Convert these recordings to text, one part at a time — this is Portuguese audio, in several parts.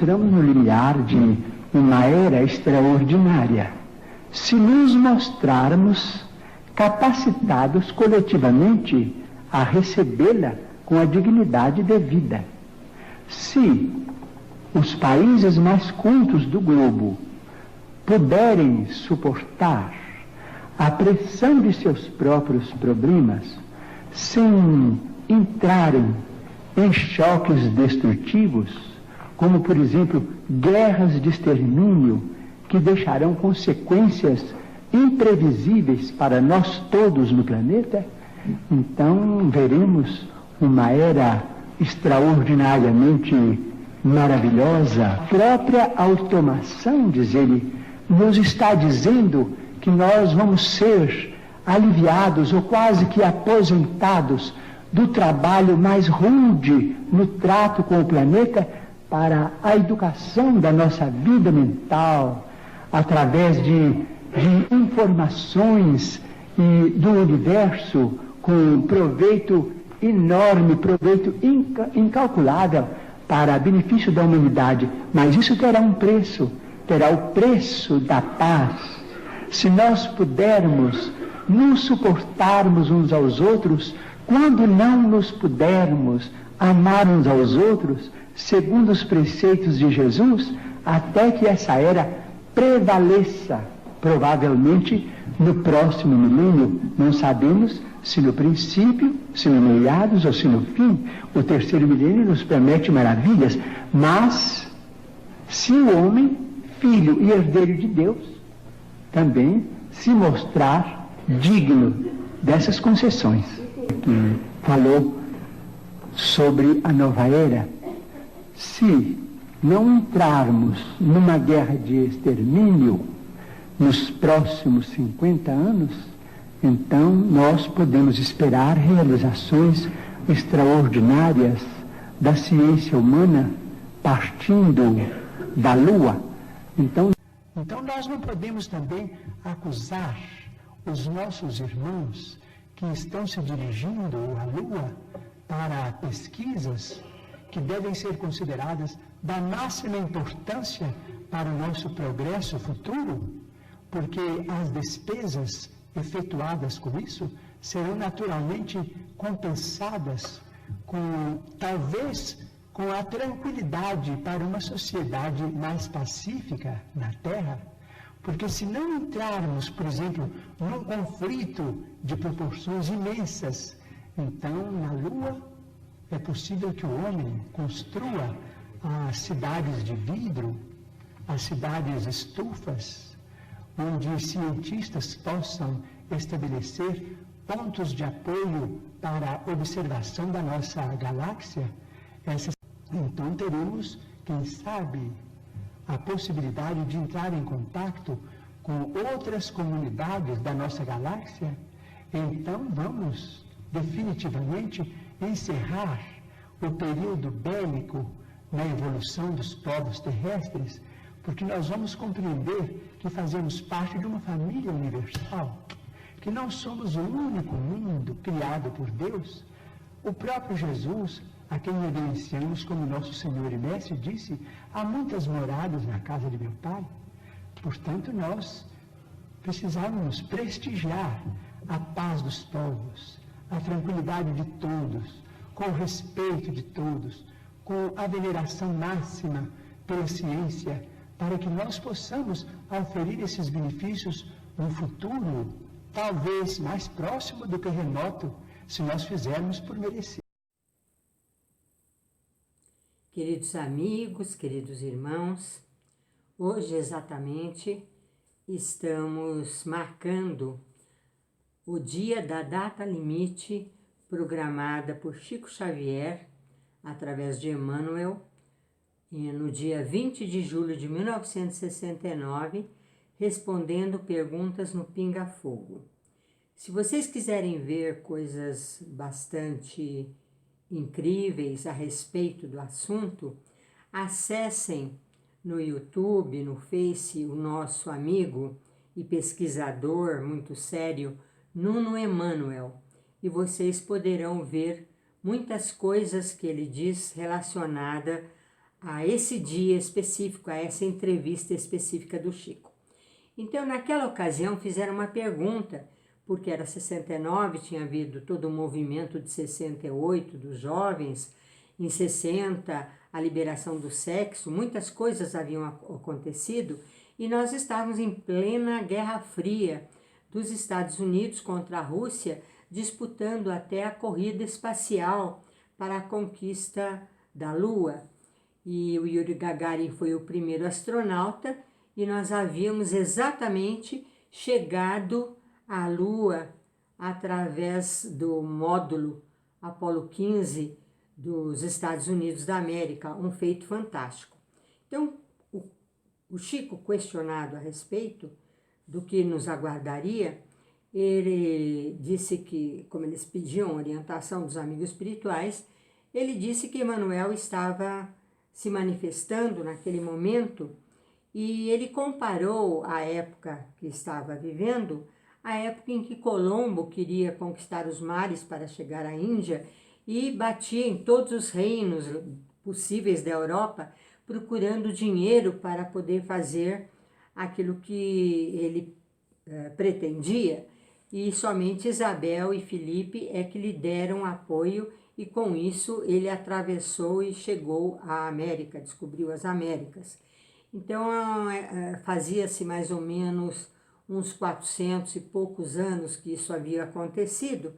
entramos no limiar de uma era extraordinária, se nos mostrarmos capacitados coletivamente a recebê-la com a dignidade devida. Se os países mais cultos do globo puderem suportar a pressão de seus próprios problemas, sem entrarem em choques destrutivos, como, por exemplo, guerras de extermínio que deixarão consequências imprevisíveis para nós todos no planeta, então veremos uma era extraordinariamente maravilhosa. A própria automação, diz ele, nos está dizendo que nós vamos ser aliviados ou quase que aposentados do trabalho mais rude no trato com o planeta para a educação da nossa vida mental, através de informações do universo com proveito enorme, proveito incalculável para benefício da humanidade. Mas isso terá um preço, terá o preço da paz. Se nós pudermos nos suportarmos uns aos outros, quando não nos pudermos amar uns aos outros, segundo os preceitos de Jesus, até que essa era prevaleça, provavelmente no próximo milênio, não sabemos se no princípio, se no meados ou se no fim. O terceiro milênio nos promete maravilhas, mas se o homem, filho e herdeiro de Deus, também se mostrar digno dessas concessões. Que falou sobre a nova era. Se não entrarmos numa guerra de extermínio nos próximos 50 anos, então nós podemos esperar realizações extraordinárias da ciência humana partindo da Lua. Então nós não podemos também acusar os nossos irmãos que estão se dirigindo à Lua para pesquisas que devem ser consideradas da máxima importância para o nosso progresso futuro, porque as despesas efetuadas com isso serão naturalmente compensadas talvez com a tranquilidade para uma sociedade mais pacífica na Terra. Porque se não entrarmos, por exemplo, num conflito de proporções imensas, então na Lua é possível que o homem construa as cidades de vidro, as cidades estufas, onde cientistas possam estabelecer pontos de apoio para a observação da nossa galáxia. Então teremos, quem sabe, a possibilidade de entrar em contato com outras comunidades da nossa galáxia. Então vamos definitivamente encerrar o período bélico na evolução dos povos terrestres, porque nós vamos compreender que fazemos parte de uma família universal, que não somos o único mundo criado por Deus. O próprio Jesus, a quem reverenciamos como nosso Senhor e Mestre, disse: há muitas moradas na casa de meu Pai. Portanto, nós precisamos prestigiar a paz dos povos, a tranquilidade de todos, com o respeito de todos, com a veneração máxima pela ciência, para que nós possamos oferir esses benefícios no futuro, talvez mais próximo do que remoto, se nós fizermos por merecer. Queridos amigos, queridos irmãos, hoje exatamente estamos marcando o dia da data limite programada por Chico Xavier, através de Emmanuel, no dia 20 de julho de 1969, respondendo perguntas no Pinga Fogo. Se vocês quiserem ver coisas bastante incríveis a respeito do assunto, acessem no YouTube, no Face, o nosso amigo e pesquisador muito sério, Nuno Emmanuel, e vocês poderão ver muitas coisas que ele diz relacionada a esse dia específico, a essa entrevista específica do Chico. Então, naquela ocasião, fizeram uma pergunta, porque era 69, tinha havido todo o movimento de 68 dos jovens, em 60, a liberação do sexo, muitas coisas haviam acontecido, e nós estávamos em plena Guerra Fria dos Estados Unidos contra a Rússia, disputando até a corrida espacial para a conquista da Lua. E o Yuri Gagarin foi o primeiro astronauta, e nós havíamos exatamente chegado à Lua através do módulo Apollo 15 dos Estados Unidos da América, um feito fantástico. Então, o Chico, questionado a respeito do que nos aguardaria, ele disse que, como eles pediam orientação dos amigos espirituais, ele disse que Emmanuel estava se manifestando naquele momento, e ele comparou a época que estava vivendo, a época em que Colombo queria conquistar os mares para chegar à Índia e batia em todos os reinos possíveis da Europa, procurando dinheiro para poder fazer aquilo que ele pretendia, e somente Isabel e Felipe é que lhe deram apoio, e com isso ele atravessou e chegou à América, descobriu as Américas. Então, fazia-se mais ou menos uns 400 e poucos anos que isso havia acontecido,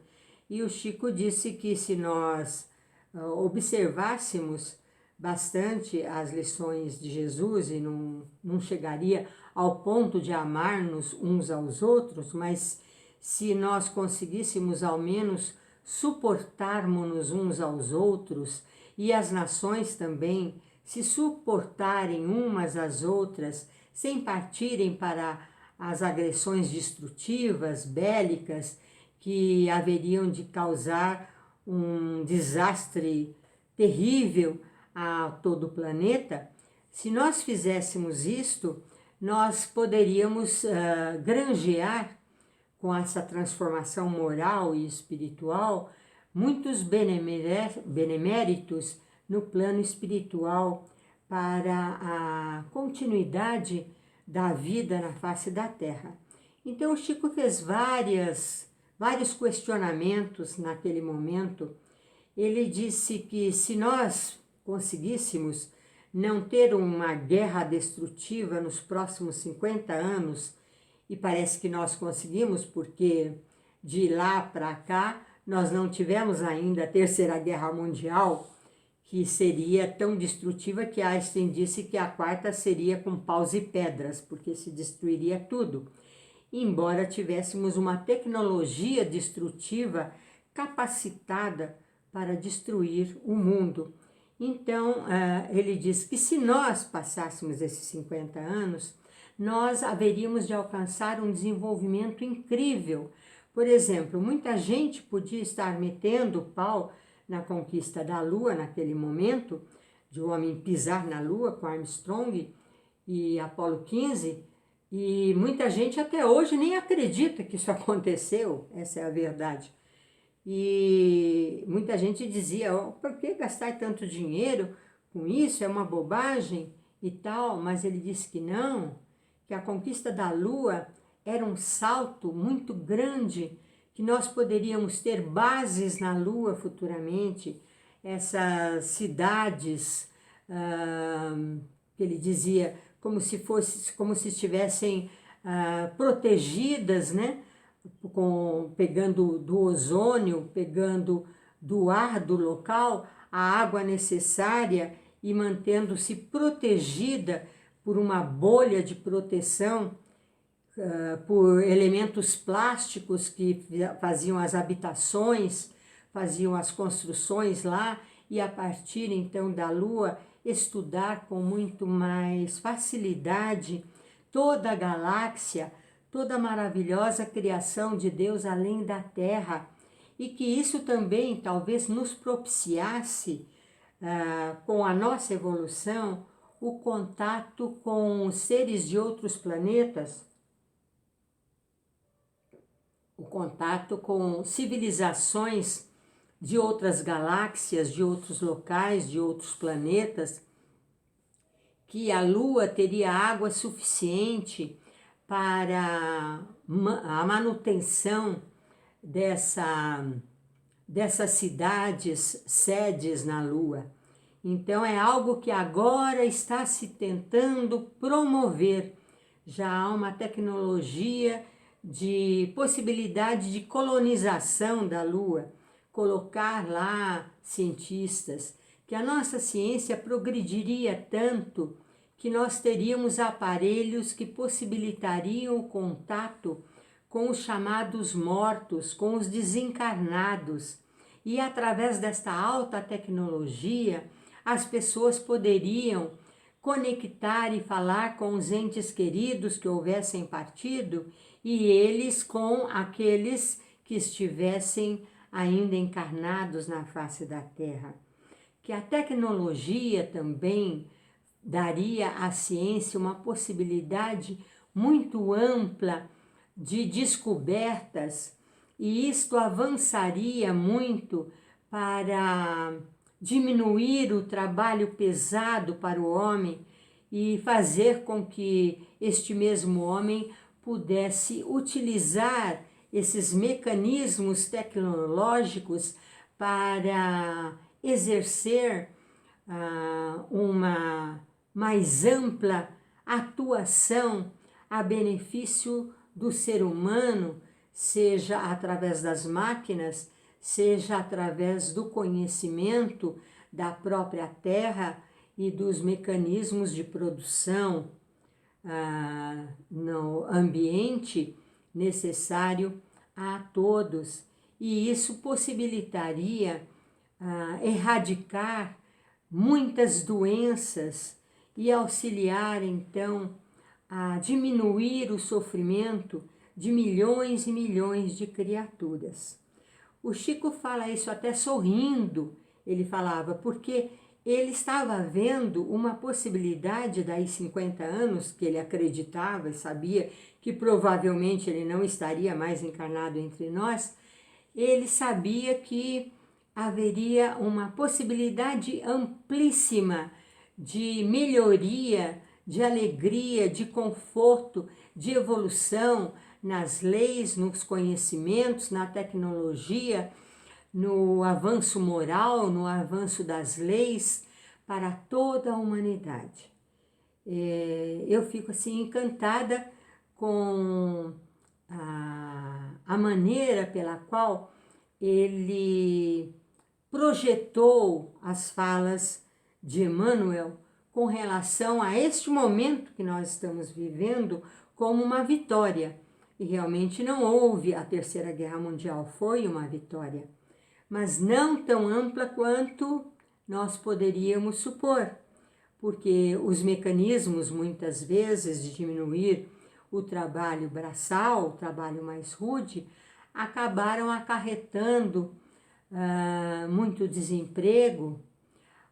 e o Chico disse que se nós observássemos bastante as lições de Jesus, e não chegaria ao ponto de amar-nos uns aos outros, mas se nós conseguíssemos ao menos suportarmos-nos uns aos outros, e as nações também se suportarem umas às outras, sem partirem para as agressões destrutivas, bélicas, que haveriam de causar um desastre terrível a todo o planeta, se nós fizéssemos isto, nós poderíamos granjear, com essa transformação moral e espiritual, muitos beneméritos no plano espiritual para a continuidade da vida na face da Terra. Então, o Chico fez vários questionamentos naquele momento. Ele disse que se nós conseguíssemos não ter uma guerra destrutiva nos próximos 50 anos, e parece que nós conseguimos, porque de lá para cá nós não tivemos ainda a Terceira Guerra Mundial, que seria tão destrutiva que Einstein disse que a quarta seria com paus e pedras, porque se destruiria tudo. Embora tivéssemos uma tecnologia destrutiva capacitada para destruir o mundo. Então, ele diz que se nós passássemos esses 50 anos, nós haveríamos de alcançar um desenvolvimento incrível. Por exemplo, muita gente podia estar metendo o pau na conquista da Lua naquele momento, de o homem pisar na Lua com Armstrong e Apollo 15, e muita gente até hoje nem acredita que isso aconteceu, essa é a verdade. E muita gente dizia, por que gastar tanto dinheiro com isso, é uma bobagem e tal, mas ele disse que não, que a conquista da Lua era um salto muito grande, que nós poderíamos ter bases na Lua futuramente, essas cidades, que ele dizia, como se estivessem protegidas, né? Pegando do ozônio, pegando do ar do local, a água necessária e mantendo-se protegida por uma bolha de proteção, por elementos plásticos que faziam as habitações, faziam as construções lá, e a partir então da Lua estudar com muito mais facilidade toda a galáxia, toda a maravilhosa criação de Deus além da Terra, e que isso também talvez nos propiciasse, com a nossa evolução, o contato com seres de outros planetas, o contato com civilizações de outras galáxias, de outros locais, de outros planetas, que a Lua teria água suficiente para a manutenção dessas cidades sedes na Lua. Então é algo que agora está se tentando promover. Já há uma tecnologia de possibilidade de colonização da Lua, colocar lá cientistas, que a nossa ciência progrediria tanto que nós teríamos aparelhos que possibilitariam o contato com os chamados mortos, com os desencarnados. E através desta alta tecnologia, as pessoas poderiam conectar e falar com os entes queridos que houvessem partido e eles com aqueles que estivessem ainda encarnados na face da Terra. Que a tecnologia também daria à ciência uma possibilidade muito ampla de descobertas, e isto avançaria muito para diminuir o trabalho pesado para o homem e fazer com que este mesmo homem pudesse utilizar esses mecanismos tecnológicos para exercer uma mais ampla atuação a benefício do ser humano, seja através das máquinas, seja através do conhecimento da própria Terra e dos mecanismos de produção no ambiente necessário a todos. E isso possibilitaria erradicar muitas doenças e auxiliar, então, a diminuir o sofrimento de milhões e milhões de criaturas. O Chico fala isso até sorrindo, ele falava, porque ele estava vendo uma possibilidade daí 50 anos, que ele acreditava e sabia que provavelmente ele não estaria mais encarnado entre nós, ele sabia que haveria uma possibilidade amplíssima de melhoria, de alegria, de conforto, de evolução nas leis, nos conhecimentos, na tecnologia, no avanço moral, no avanço das leis para toda a humanidade. Eu fico assim encantada com a maneira pela qual ele projetou as falas de Emmanuel com relação a este momento que nós estamos vivendo como uma vitória. E realmente não houve a Terceira Guerra Mundial, foi uma vitória, mas não tão ampla quanto nós poderíamos supor, porque os mecanismos, muitas vezes, de diminuir o trabalho braçal, o trabalho mais rude, acabaram acarretando muito desemprego.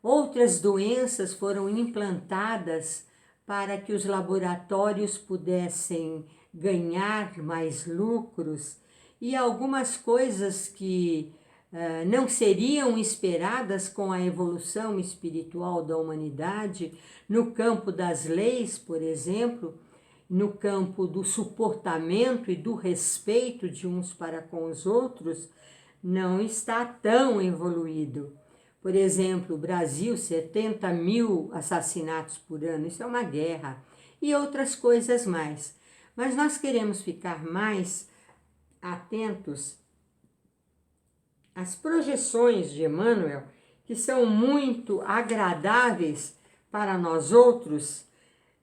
Outras doenças foram implantadas para que os laboratórios pudessem ganhar mais lucros, e algumas coisas que não seriam esperadas com a evolução espiritual da humanidade, no campo das leis, por exemplo, no campo do suportamento e do respeito de uns para com os outros, não está tão evoluído. Por exemplo, o Brasil, 70 mil assassinatos por ano, isso é uma guerra, e outras coisas mais. Mas nós queremos ficar mais atentos às projeções de Emmanuel, que são muito agradáveis para nós outros,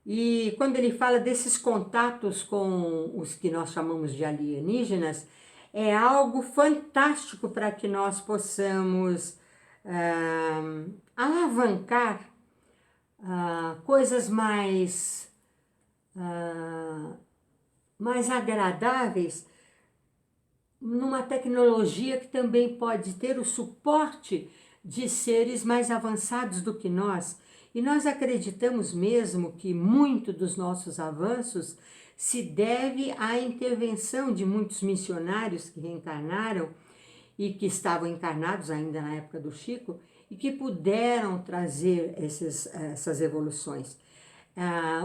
e quando ele fala desses contatos com os que nós chamamos de alienígenas, é algo fantástico para que nós possamos alavancar coisas mais agradáveis numa tecnologia que também pode ter o suporte de seres mais avançados do que nós. E nós acreditamos mesmo que muito dos nossos avanços se deve à intervenção de muitos missionários que reencarnaram e que estavam encarnados ainda na época do Chico e que puderam trazer essas evoluções.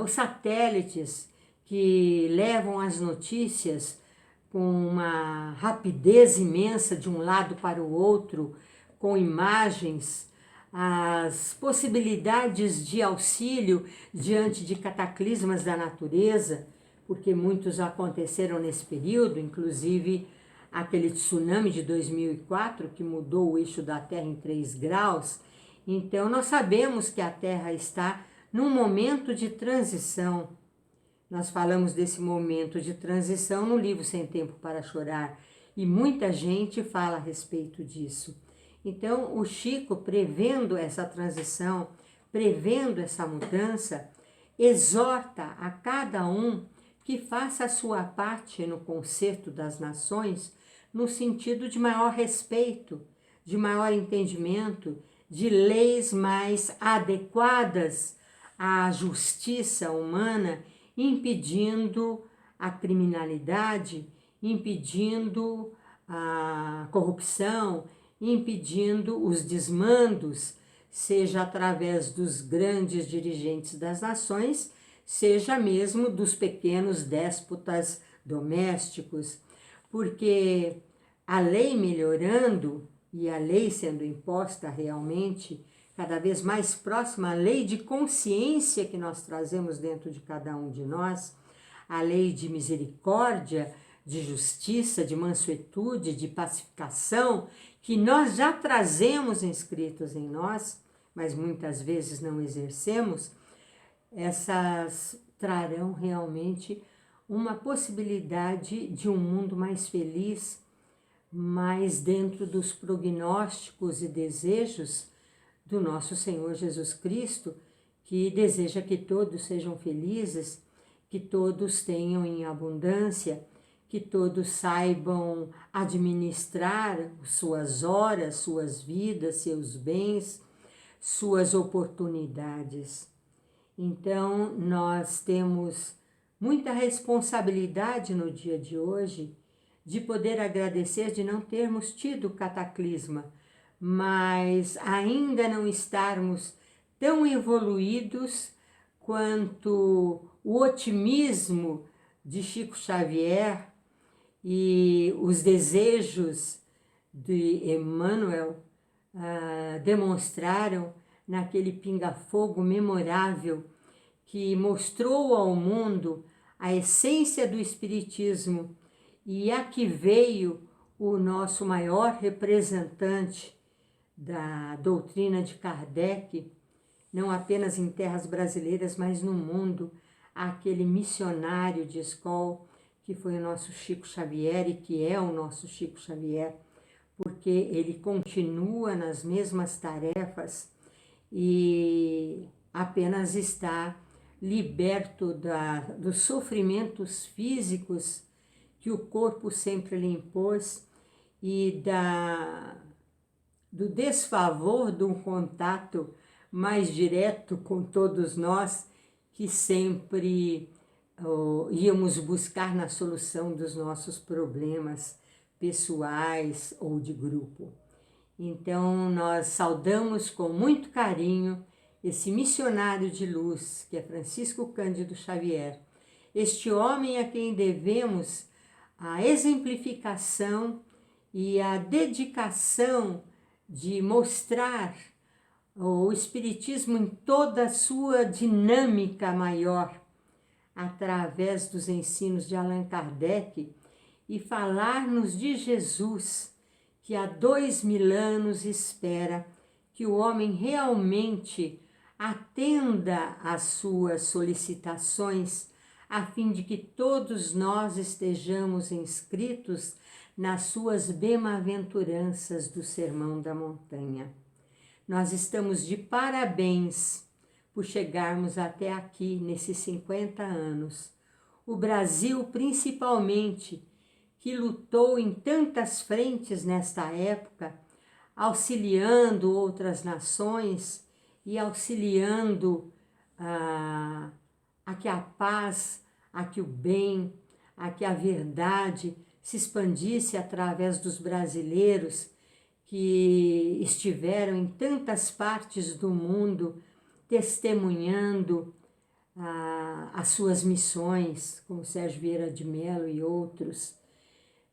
os satélites que levam as notícias com uma rapidez imensa de um lado para o outro, com imagens, as possibilidades de auxílio diante de cataclismas da natureza, porque muitos aconteceram nesse período, inclusive aquele tsunami de 2004 que mudou o eixo da Terra em 3 graus. Então nós sabemos que a Terra está num momento de transição. Nós falamos desse momento de transição no livro Sem Tempo para Chorar, e muita gente fala a respeito disso. Então, o Chico, prevendo essa transição, prevendo essa mudança, exorta a cada um que faça a sua parte no concerto das nações, no sentido de maior respeito, de maior entendimento, de leis mais adequadas à justiça humana, impedindo a criminalidade, impedindo a corrupção, impedindo os desmandos, seja através dos grandes dirigentes das nações, seja mesmo dos pequenos déspotas domésticos, porque a lei melhorando e a lei sendo imposta realmente cada vez mais próxima à lei de consciência que nós trazemos dentro de cada um de nós, a lei de misericórdia, de justiça, de mansuetude, de pacificação, que nós já trazemos inscritos em nós, mas muitas vezes não exercemos, essas trarão realmente uma possibilidade de um mundo mais feliz, mais dentro dos prognósticos e desejos do nosso Senhor Jesus Cristo, que deseja que todos sejam felizes, que todos tenham em abundância, que todos saibam administrar suas horas, suas vidas, seus bens, suas oportunidades. Então, nós temos muita responsabilidade no dia de hoje de poder agradecer de não termos tido cataclisma, mas ainda não estarmos tão evoluídos quanto o otimismo de Chico Xavier e os desejos de Emmanuel demonstraram naquele pinga-fogo memorável que mostrou ao mundo a essência do Espiritismo e a que veio o nosso maior representante da doutrina de Kardec, não apenas em terras brasileiras, mas no mundo, aquele missionário de escola que foi o nosso Chico Xavier e que é o nosso Chico Xavier, porque ele continua nas mesmas tarefas e apenas está liberto dos sofrimentos físicos que o corpo sempre lhe impôs e do desfavor de um contato mais direto com todos nós que sempre íamos buscar na solução dos nossos problemas pessoais ou de grupo. Então, nós saudamos com muito carinho esse missionário de luz, que é Francisco Cândido Xavier, este homem a quem devemos a exemplificação e a dedicação de mostrar o Espiritismo em toda a sua dinâmica maior, através dos ensinos de Allan Kardec, e falar-nos de Jesus, que há 2000 anos espera que o homem realmente atenda às suas solicitações, a fim de que todos nós estejamos inscritos nas suas bem-aventuranças do Sermão da Montanha. Nós estamos de parabéns por chegarmos até aqui nesses 50 anos. O Brasil, principalmente, que lutou em tantas frentes nesta época, auxiliando outras nações e auxiliando a que a paz, a que o bem, a que a verdade se expandisse através dos brasileiros que estiveram em tantas partes do mundo testemunhando as suas missões, como Sérgio Vieira de Mello e outros.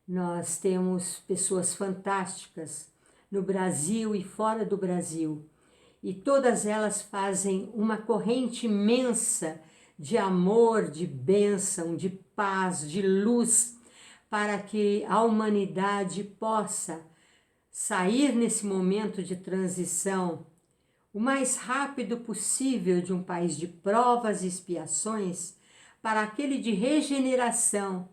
Nós temos pessoas fantásticas no Brasil e fora do Brasil, e todas elas fazem uma corrente imensa de amor, de bênção, de paz, de luz, para que a humanidade possa sair nesse momento de transição o mais rápido possível de um país de provas e expiações para aquele de regeneração,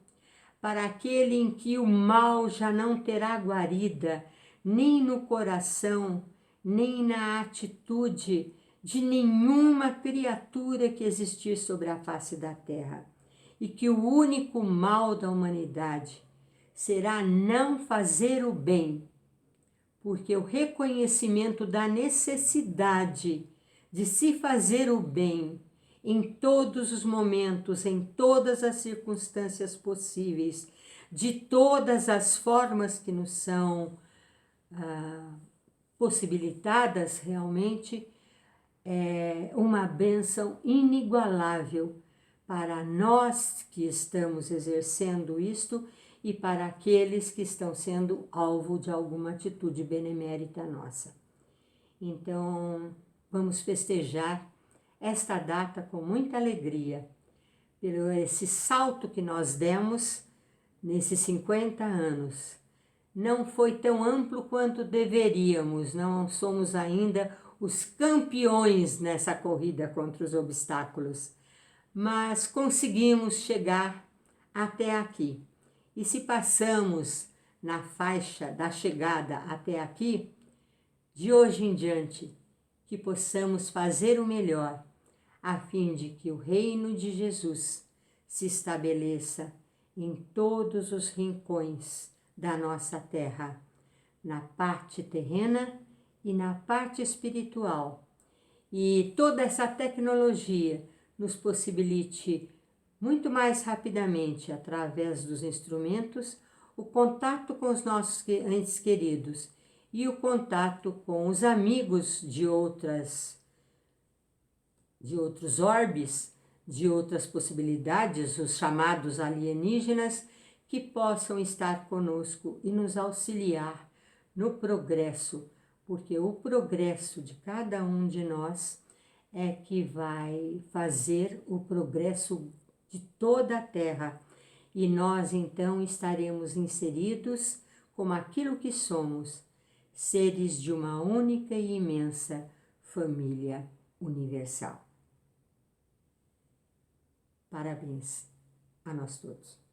para aquele em que o mal já não terá guarida, nem no coração, nem na atitude de nenhuma criatura que existir sobre a face da terra, e que o único mal da humanidade será não fazer o bem, porque o reconhecimento da necessidade de se fazer o bem em todos os momentos, em todas as circunstâncias possíveis, de todas as formas que nos são possibilitadas, realmente é uma bênção inigualável para nós que estamos exercendo isto e para aqueles que estão sendo alvo de alguma atitude benemérita nossa. Então, vamos festejar esta data com muita alegria, pelo esse salto que nós demos nesses 50 anos. Não foi tão amplo quanto deveríamos, não somos ainda os campeões nessa corrida contra os obstáculos, mas conseguimos chegar até aqui. E se passamos na faixa da chegada até aqui, de hoje em diante, que possamos fazer o melhor, a fim de que o reino de Jesus se estabeleça em todos os rincões da nossa terra, na parte terrena e na parte espiritual. E toda essa tecnologia nos possibilite muito mais rapidamente, através dos instrumentos, o contato com os nossos entes queridos e o contato com os amigos de outros orbes, de outras possibilidades, os chamados alienígenas, que possam estar conosco e nos auxiliar no progresso, porque o progresso de cada um de nós é que vai fazer o progresso de toda a Terra, e nós então estaremos inseridos como aquilo que somos, seres de uma única e imensa família universal. Parabéns a nós todos.